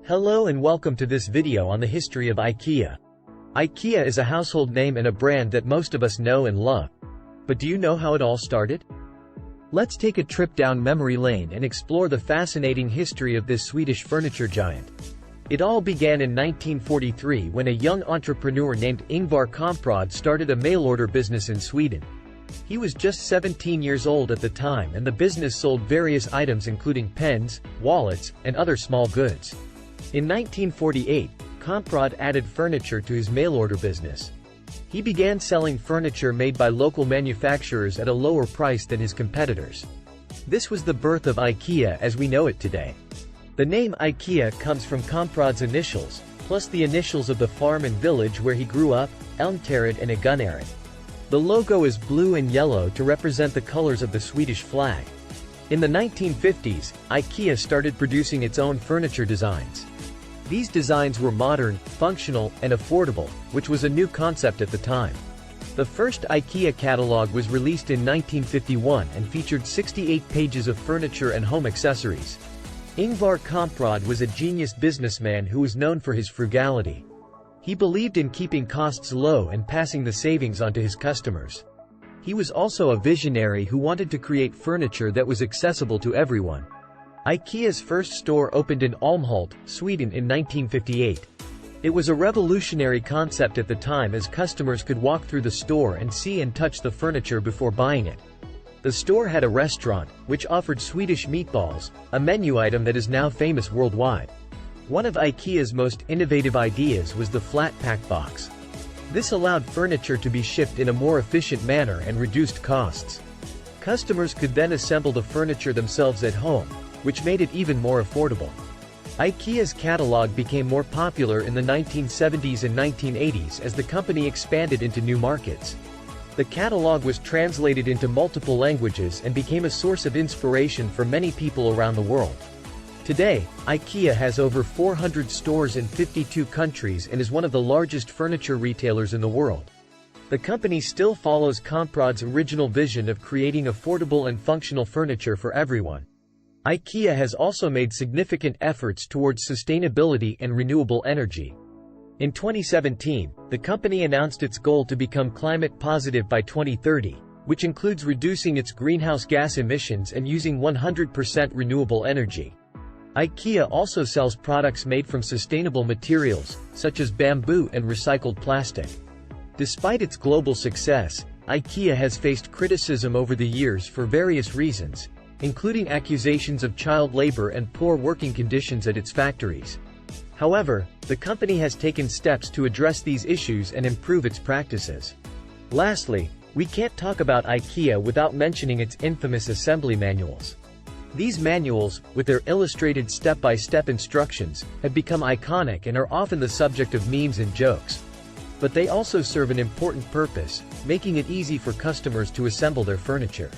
Hello and welcome to this video on the history of IKEA. IKEA is a household name and a brand that most of us know and love. But do you know how it all started? Let's take a trip down memory lane and explore the fascinating history of this Swedish furniture giant. It all began in 1943 when a young entrepreneur named Ingvar Kamprad started a mail-order business in Sweden. He was just 17 years old at the time, and the business sold various items including pens, wallets, and other small goods. In 1948, Kamprad added furniture to his mail-order business. He began selling furniture made by local manufacturers at a lower price than his competitors. This was the birth of IKEA as we know it today. The name IKEA comes from Kamprad's initials, plus the initials of the farm and village where he grew up, Elmträd and Igunnaren. The logo is blue and yellow to represent the colors of the Swedish flag. In the 1950s, IKEA started producing its own furniture designs. These designs were modern, functional, and affordable, which was a new concept at the time. The first IKEA catalog was released in 1951 and featured 68 pages of furniture and home accessories. Ingvar Kamprad was a genius businessman who was known for his frugality. He believed in keeping costs low and passing the savings on to his customers. He was also a visionary who wanted to create furniture that was accessible to everyone. IKEA's first store opened in Älmhult, Sweden in 1958. It was a revolutionary concept at the time as customers could walk through the store and see and touch the furniture before buying it. The store had a restaurant, which offered Swedish meatballs, a menu item that is now famous worldwide. One of IKEA's most innovative ideas was the flat pack box. This allowed furniture to be shipped in a more efficient manner and reduced costs. Customers could then assemble the furniture themselves at home, which made it even more affordable. IKEA's catalog became more popular in the 1970s and 1980s as the company expanded into new markets. The catalog was translated into multiple languages and became a source of inspiration for many people around the world. Today, IKEA has over 400 stores in 52 countries and is one of the largest furniture retailers in the world. The company still follows Kamprad's original vision of creating affordable and functional furniture for everyone. IKEA has also made significant efforts towards sustainability and renewable energy. In 2017, the company announced its goal to become climate positive by 2030, which includes reducing its greenhouse gas emissions and using 100% renewable energy. IKEA also sells products made from sustainable materials, such as bamboo and recycled plastic. Despite its global success, IKEA has faced criticism over the years for various reasons, including accusations of child labor and poor working conditions at its factories. However, the company has taken steps to address these issues and improve its practices. Lastly, we can't talk about IKEA without mentioning its infamous assembly manuals. These manuals, with their illustrated step-by-step instructions, have become iconic and are often the subject of memes and jokes. But they also serve an important purpose, making it easy for customers to assemble their furniture.